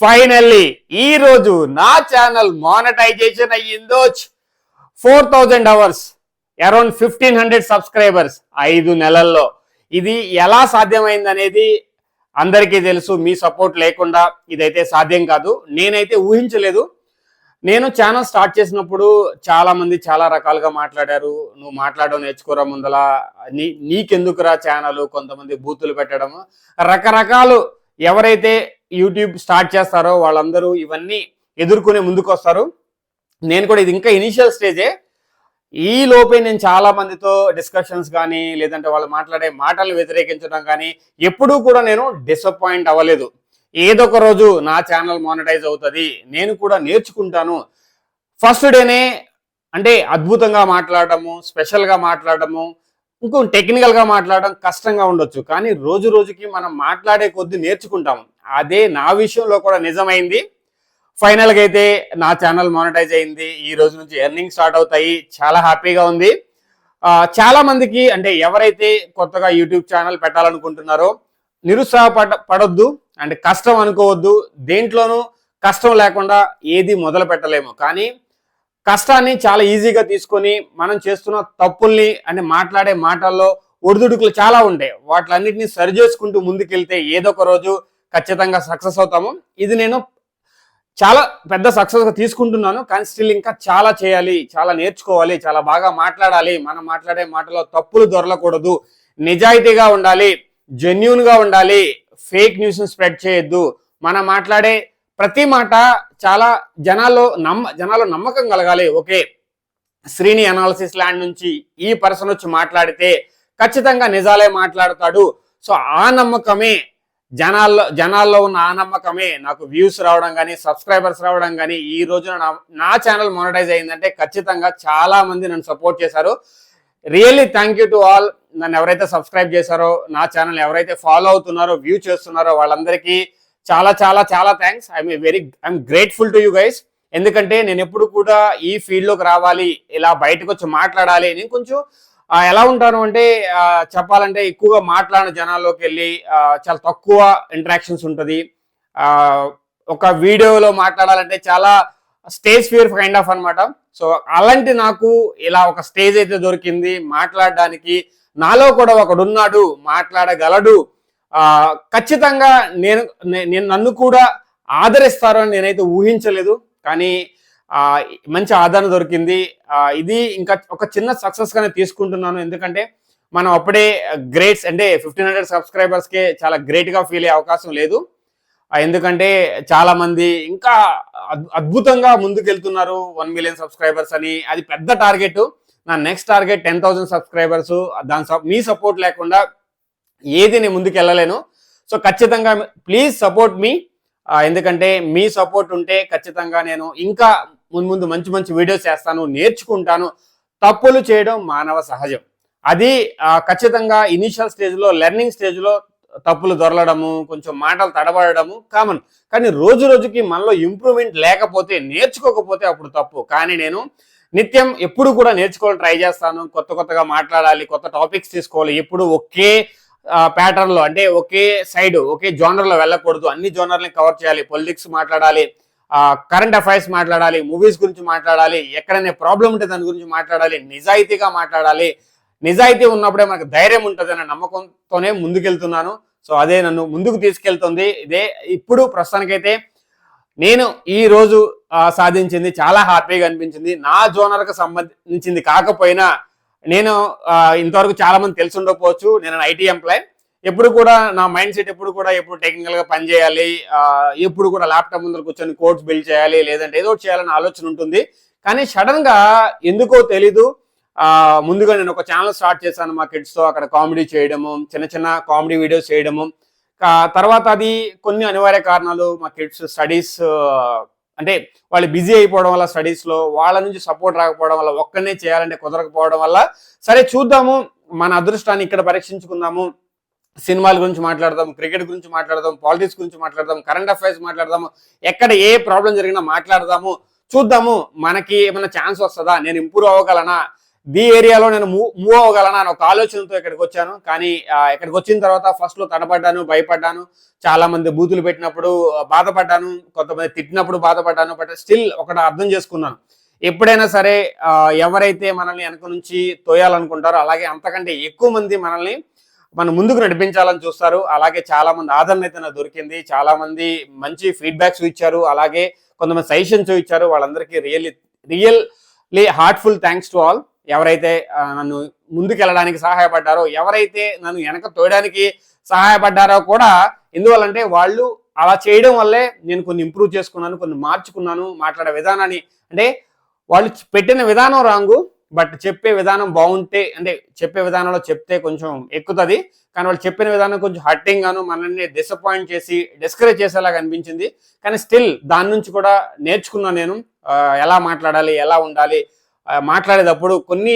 Finally ఈ రోజు నా ఛానల్ మానిటైజేషన్ అయ్యిందో 4000 అవర్స్ అరౌండ్ 1500 సబ్స్క్రైబర్స్ 5 నెలల్లో. ఇది ఎలా సాధ్యమైంది అనేది అందరికీ తెలుసు. మీ సపోర్ట్ లేకుండా ఇదైతే సాధ్యం కాదు. నేనైతే ఊహించలేదు. నేను ఛానల్ స్టార్ట్ చేసినప్పుడు చాలా మంది చాలా రకాలుగా మాట్లాడారు. నువ్వు మాట్లాడడం నేర్చుకోరా ముందల, నీకెందుకురా ఛానల్, కొంతమంది బూతులు పెట్టడం, రకరకాలు. ఎవరైతే యూట్యూబ్ స్టార్ట్ చేస్తారో వాళ్ళందరూ ఇవన్నీ ఎదుర్కొనే ముందుకు వస్తారు. నేను కూడా ఇది ఇంకా ఇనిషియల్ స్టేజే. ఈ లోపే నేను చాలా మందితో డిస్కషన్స్ కానీ లేదంటే వాళ్ళు మాట్లాడే మాటలు వ్యతిరేకించడం కానీ ఎప్పుడూ కూడా నేను డిసప్పాయింట్ అవ్వలేదు. ఏదో ఒక రోజు నా ఛానల్ మానిటైజ్ అవుతుంది, నేను కూడా నేర్చుకుంటాను. ఫస్ట్ డేనే అంటే అద్భుతంగా మాట్లాడటము, స్పెషల్గా మాట్లాడటము, ఇంకో టెక్నికల్గా మాట్లాడడం కష్టంగా ఉండొచ్చు, కానీ రోజు రోజుకి మనం మాట్లాడే కొద్దీ నేర్చుకుంటాము. అదే నా విషయంలో కూడా నిజమైంది. ఫైనల్గా అయితే నా ఛానల్ మానిటైజ్ అయింది. ఈ రోజు నుంచి ఎర్నింగ్ స్టార్ట్ అవుతాయి. చాలా హ్యాపీగా ఉంది. చాలా మందికి అంటే ఎవరైతే కొత్తగా యూట్యూబ్ ఛానల్ పెట్టాలనుకుంటున్నారో పడొద్దు, అంటే కష్టం అనుకోవద్దు. దేంట్లోనూ కష్టం లేకుండా ఏది మొదలు పెట్టలేము, కానీ కష్టాన్ని చాలా ఈజీగా తీసుకొని మనం చేస్తున్న తప్పుల్ని అంటే మాట్లాడే మాటల్లో ఒడిదుడుకులు చాలా ఉంటాయి. వాటిలన్నింటినీ సరి చేసుకుంటూ ముందుకెళ్తే ఏదో ఒక రోజు ఖచ్చితంగా సక్సెస్ అవుతాము. ఇది నేను చాలా పెద్ద సక్సెస్గా తీసుకుంటున్నాను, కానీ స్టిల్ ఇంకా చాలా చేయాలి, చాలా నేర్చుకోవాలి, చాలా బాగా మాట్లాడాలి. మనం మాట్లాడే మాటలో తప్పులు దొరలకూడదు, నిజాయితీగా ఉండాలి, జెన్యూన్గా ఉండాలి, ఫేక్ న్యూస్ని స్ప్రెడ్ చేయొద్దు. మనం మాట్లాడే ప్రతి మాట చాలా జనాల్లో నమ్మకం కలగాలి. ఓకే, శ్రీని అనాలిసిస్ ల్యాండ్ నుంచి ఈ పర్సన్ వచ్చి మాట్లాడితే ఖచ్చితంగా నిజాలే మాట్లాడతాడు. సో ఆ నమ్మకమే జనాల్లో ఉన్న ఆ నమ్మకమే నాకు వ్యూస్ రావడం కానీ సబ్స్క్రైబర్స్ రావడం కానీ. ఈ రోజున నా ఛానల్ మానిటైజ్ అయిందంటే ఖచ్చితంగా చాలా మంది నన్ను సపోర్ట్ చేశారు. Really thank you to all. నన్ను ఎవరైతే సబ్స్క్రైబ్ చేశారో, నా ఛానల్ ఎవరైతే ఫాలో అవుతున్నారో, వ్యూ చేస్తున్నారో వాళ్ళందరికీ చాలా చాలా చాలా thanks. I'm grateful to you guys. ఎందుకంటే నేను ఎప్పుడు కూడా ఈ ఫీల్డ్లోకి రావాలి, ఇలా బయటకు వచ్చి మాట్లాడాలి. నేను కొంచెం ఎలా ఉంటాను అంటే చెప్పాలంటే ఎక్కువగా మాట్లాడిన జనాల్లోకి వెళ్ళి చాలా తక్కువ ఇంటరాక్షన్స్ ఉంటుంది. ఒక వీడియోలో మాట్లాడాలంటే చాలా స్టేజ్ ఫియర్ కైండ్ ఆఫ్ అనమాట. సో అలాంటి నాకు ఇలా ఒక స్టేజ్ అయితే దొరికింది మాట్లాడడానికి. నాలో కూడా ఒకడున్నాడు, మాట్లాడగలడు. ఖచ్చితంగా నేను నన్ను కూడా ఆదరిస్తారని నేనైతే ఊహించలేదు, కానీ మంచి ఆదరణ దొరికింది. ఇది ఇంకా ఒక చిన్న సక్సెస్గానే తీసుకుంటున్నాను. ఎందుకంటే మనం అప్పుడే గ్రేట్స్ అంటే 1500 సబ్స్క్రైబర్స్కే చాలా గ్రేట్గా ఫీల్ అయ్యే అవకాశం లేదు. ఎందుకంటే చాలా మంది ఇంకా అద్భుతంగా ముందుకెళ్తున్నారు. 1 మిలియన్ సబ్స్క్రైబర్స్ అని, అది పెద్ద టార్గెట్. నా నెక్స్ట్ టార్గెట్ 10,000 సబ్స్క్రైబర్స్. మీ సపోర్ట్ లేకుండా ఏది నేను ముందుకు వెళ్ళలేను. సో ఖచ్చితంగా ప్లీజ్ సపోర్ట్ మీ. ఎందుకంటే మీ సపోర్ట్ ఉంటే ఖచ్చితంగా నేను ఇంకా ముందు మంచి మంచి వీడియోస్ చేస్తాను, నేర్చుకుంటాను. తప్పులు చేయడం మానవ సహజం. అది ఖచ్చితంగా ఇనిషియల్ స్టేజ్లో, లెర్నింగ్ స్టేజ్లో తప్పులు దొరలడము, కొంచెం మాటలు తడబడము కామన్. కానీ రోజు రోజుకి మనలో ఇంప్రూవ్మెంట్ లేకపోతే, నేర్చుకోకపోతే అప్పుడు తప్పు. కానీ నేను నిత్యం ఎప్పుడు కూడా నేర్చుకోవాలి, ట్రై చేస్తాను. కొత్తగా మాట్లాడాలి, కొత్త టాపిక్స్ తీసుకోవాలి. ఎప్పుడు ఒకే ప్యాటర్న్లో అంటే ఒకే సైడ్, ఒకే జోనర్లో వెళ్ళకూడదు. అన్ని జోనర్ని కవర్ చేయాలి. పొలిటిక్స్ మాట్లాడాలి, కరెంట్ అఫైర్స్ మాట్లాడాలి, మూవీస్ గురించి మాట్లాడాలి, ఎక్కడైనా ప్రాబ్లం ఉంటే దాని గురించి మాట్లాడాలి, నిజాయితీగా మాట్లాడాలి. నిజాయితీ ఉన్నప్పుడే మనకు ధైర్యం ఉంటుంది అనే నమ్మకంతోనే ముందుకెళ్తున్నాను. సో అదే నన్ను ముందుకు తీసుకెళ్తుంది. ఇదే ఇప్పుడు ప్రస్తుతానికైతే నేను ఈ రోజు సాధించింది చాలా హ్యాపీగా అనిపించింది. నా జోనర్కి సంబంధించింది కాకపోయినా, నేను ఇంతవరకు చాలా మంది తెలిసి ఉండకపోవచ్చు, నేను ఐటీ ఎంప్లాయ్. ఎప్పుడు కూడా నా మైండ్ సెట్ ఎప్పుడు టెక్నికల్గా పనిచేయాలి, ఎప్పుడు కూడా ల్యాప్టాప్ ముందర కూర్చొని కోడ్స్ బిల్డ్ చేయాలి, లేదంటే ఏదో చేయాలని ఆలోచన ఉంటుంది. కానీ సడన్గా ఎందుకో తెలీదు, ముందుగా నేను ఒక ఛానల్ స్టార్ట్ చేశాను మా కిడ్స్తో. అక్కడ కామెడీ చేయడము, చిన్న కామెడీ వీడియోస్ చేయడము. తర్వాత అది కొన్ని అనివార్య కారణాలు, మా కిడ్స్ స్టడీస్ అంటే వాళ్ళు బిజీ అయిపోవడం వల్ల, స్టడీస్లో వాళ్ళ నుంచి సపోర్ట్ రాకపోవడం వల్ల, ఒక్కనే చేయాలంటే కుదరకపోవడం వల్ల, సరే చూద్దాము, మన అదృష్టాన్ని ఇక్కడ పరీక్షించుకుందాము. సినిమాల గురించి మాట్లాడదాం, క్రికెట్ గురించి మాట్లాడదాం, పాలిటిక్స్ గురించి మాట్లాడదాం, కరెంట్ అఫైర్స్ మాట్లాడదాము, ఎక్కడ ఏ ప్రాబ్లం జరిగినా మాట్లాడదాము, చూద్దాము మనకి ఏమైనా ఛాన్స్ వస్తుందా, నేను ఇంప్రూవ్ అవ్వగలనా, ఏరియాలో నేను మూవ్ అవ్వగలనా అని ఒక ఆలోచనతో ఇక్కడికి వచ్చాను. కానీ ఇక్కడికి వచ్చిన తర్వాత ఫస్ట్లో తడబడ్డాను, భయపడ్డాను. చాలా మంది బూతులు పెట్టినప్పుడు బాధపడ్డాను, కొంతమంది తిట్టినప్పుడు బాధపడ్డాను. బట్ స్టిల్ ఒకటి అర్థం చేసుకున్నాను, ఎప్పుడైనా సరే ఎవరైతే మనల్ని వెనక నుంచి తోయాలనుకుంటారో అలాగే అంతకంటే ఎక్కువ మంది మనల్ని మన ముందుకు నడిపించాలని చూస్తారు. అలాగే చాలా మంది ఆదరణ అయితే నాకు దొరికింది, చాలా మంది మంచి ఫీడ్బ్యాక్స్ ఇచ్చారు, అలాగే కొంతమంది సజెషన్స్ ఇచ్చారు. వాళ్ళందరికీ really heartful thanks to all. ఎవరైతే నన్ను ముందుకు వెళ్ళడానికి సహాయపడ్డారో, ఎవరైతే నన్ను వెనక తోయడానికి సహాయపడ్డారో కూడా. ఎందువల్లంటే వాళ్ళు అలా చేయడం వల్లే నేను కొన్ని ఇంప్రూవ్ చేసుకున్నాను, కొన్ని మార్చుకున్నాను. మాట్లాడే విధానాన్ని, అంటే వాళ్ళు పెట్టిన విధానం రాంగు, బట్ చెప్పే విధానం బాగుంటే, అంటే చెప్పే విధానంలో చెప్తే కొంచెం ఎక్కుతుంది. కానీ వాళ్ళు చెప్పిన విధానం కొంచెం హర్టింగ్ గాను, మనల్ని డిసప్పాయింట్ చేసి డిస్కరేజ్ చేసేలాగా అనిపించింది. కానీ స్టిల్ దాని నుంచి కూడా నేర్చుకున్నాను నేను, ఎలా మాట్లాడాలి, ఎలా ఉండాలి. మాట్లాడేటప్పుడు కొన్ని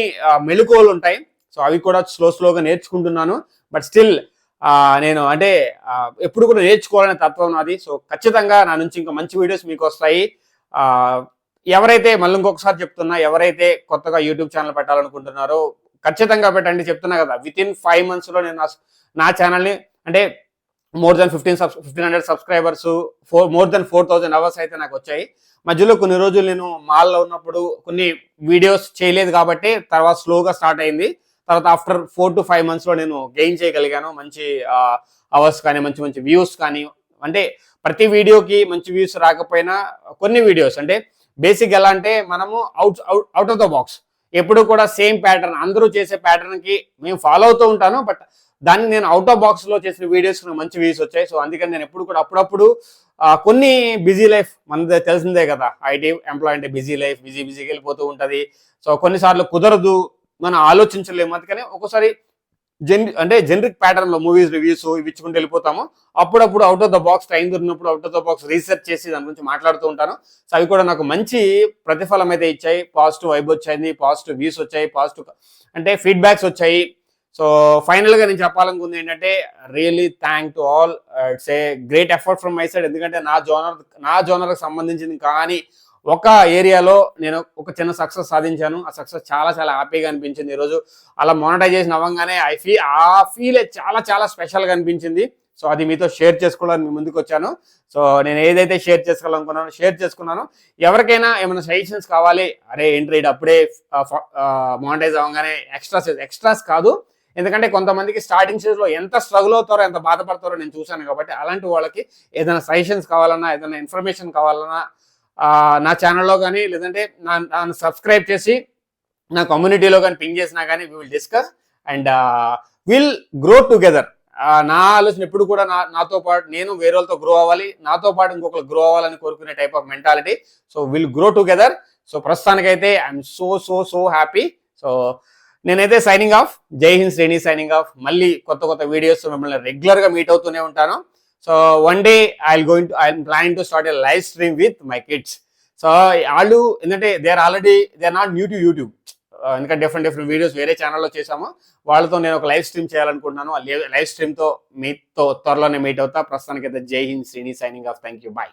మెళుకువలు ఉంటాయి, సో అవి కూడా స్లోగా నేర్చుకుంటున్నాను. బట్ స్టిల్ నేను అంటే ఎప్పుడు కూడా నేర్చుకోవాలనే తత్వం నాది. సో ఖచ్చితంగా నా నుంచి ఇంకా మంచి వీడియోస్ మీకు వస్తాయి. ఎవరైతే మళ్ళీ ఇంకొకసారి చెప్తున్నా, ఎవరైతే కొత్తగా యూట్యూబ్ ఛానల్ పెట్టాలనుకుంటున్నారో ఖచ్చితంగా పెట్టండి. చెప్తున్నా కదా, వితిన్ 5 monthsలో నేను నా ఛానల్ని, అంటే more than 1500 subscribers, more than 4000 hours అయితే నాకు వచ్చాయి. మధ్యలో కొన్ని రోజులు నేను మాల్లో ఉన్నప్పుడు కొన్ని వీడియోస్ చేయలేదు కాబట్టి తర్వాత స్లోగా స్టార్ట్ అయింది. తర్వాత ఆఫ్టర్ 4 to 5 monthsలో నేను గెయిన్ చేయగలిగాను మంచి అవర్స్ కానీ, మంచి మంచి వ్యూస్ కానీ. అంటే ప్రతి వీడియోకి మంచి వ్యూస్ రాకపోయినా కొన్ని వీడియోస్, అంటే బేసిక్ ఎలా అంటే మనము అవుట్ ఆఫ్ ద బాక్స్, ఎప్పుడు కూడా సేమ్ ప్యాటర్న్, అందరూ చేసే ప్యాటర్న్కి మేము ఫాలో అవుతూ ఉంటాను. బట్ దాన్ని నేను అవుట్ ఆఫ్ బాక్స్లో చేసిన వీడియోస్ మంచి వ్యూస్ వచ్చాయి. సో అందుకని నేను ఎప్పుడు కూడా అప్పుడప్పుడు కొన్ని బిజీ లైఫ్, మనది తెలిసిందే కదా, ఐటీ ఎంప్లాయ్ అంటే బిజీ లైఫ్, బిజీగా వెళ్ళిపోతూ ఉంటుంది. సో కొన్నిసార్లు కుదరదు, మనం ఆలోచించలేము. అందుకని ఒక్కోసారి జనరిక్ ప్యాటర్న్ లో మూవీస్ రివ్యూస్ ఇవి ఇచ్చుకుంటూ వెళ్ళిపోతాము. అప్పుడప్పుడు out of the box time దొరికినప్పుడు out of the box research చేసి దాని గురించి మాట్లాడుతూ ఉంటాను. సో అవి కూడా నాకు మంచి ప్రతిఫలం అయితే ఇచ్చాయి. పాజిటివ్ వైబ్ వచ్చాయి, పాజిటివ్ వ్యూస్ వచ్చాయి, పాజిటివ్ అంటే ఫీడ్బ్యాక్స్ వచ్చాయి. సో ఫైనల్ గా నేను చెప్పాలనుకుంది ఏంటంటే, really thank to all. It's a great effort from my side. ఎందుకంటే నా జోనర్కి సంబంధించింది కానీ ఒక ఏరియాలో నేను ఒక చిన్న సక్సెస్ సాధించాను. ఆ సక్సెస్ చాలా హ్యాపీగా అనిపించింది. ఈరోజు అలా మానిటైజేషన్ అవ్వగానే ఆ ఫీల్ చాలా స్పెషల్గా అనిపించింది. సో అది మీతో షేర్ చేసుకోవడానికి మీ ముందుకు వచ్చాను. సో నేను ఏదైతే షేర్ చేసుకోవాలనుకున్నానో షేర్ చేసుకున్నాను. ఎవరికైనా ఏమైనా సజెషన్స్ కావాలి, అరే ఏంటి అప్పుడే మానిటైజ్ అవ్వగానే ఎక్స్ట్రాస్ కాదు, ఎందుకంటే కొంతమందికి స్టార్టింగ్ స్టేజ్లో ఎంత స్ట్రగుల్ అవుతారో, ఎంత బాధపడతారో నేను చూశాను. కాబట్టి అలాంటి వాళ్ళకి ఏదైనా సజెషన్స్ కావాలన్నా, ఏదైనా ఇన్ఫర్మేషన్ కావాలన్నా నా ఛానల్లో కానీ, లేదంటే నన్ను సబ్స్క్రైబ్ చేసి నా కమ్యూనిటీలో కానీ పింగ్ చేసినా కానీ we will discuss and will grow together. నా ఆలోచన ఎప్పుడు కూడా నాతో పాటు నేను వేరే వాళ్ళతో గ్రో అవ్వాలి, నాతో పాటు ఇంకొకరు గ్రో అవ్వాలని కోరుకునే type of mentality. So will grow together. So ప్రస్తుతానికైతే ఐఎమ్ సో హ్యాపీ. సో నేనైతే సైనింగ్ ఆఫ్. జై హింద్ శ్రేణి సైనింగ్ ఆఫ్. మళ్ళీ కొత్త వీడియోస్ మిమ్మల్ని రెగ్యులర్గా మీట్ అవుతూనే ఉంటాను. So one day I'm planning to start a live stream with my kids. So వాళ్ళు ఏంటంటే they are not new to YouTube. ఎందుకంటే డిఫరెంట్ వీడియోస్ వేరే ఛానల్లో చేశాము. వాళ్ళతో నేను ఒక లైవ్ స్ట్రీమ్ చేయాలనుకుంటున్నాను. ఆ లైవ్ స్ట్రీమ్తో మీతో త్వరలోనే మీట్ అవుతా. ప్రస్తుతానికైతే జై హింద్ Shreni signing off. Thank you, bye.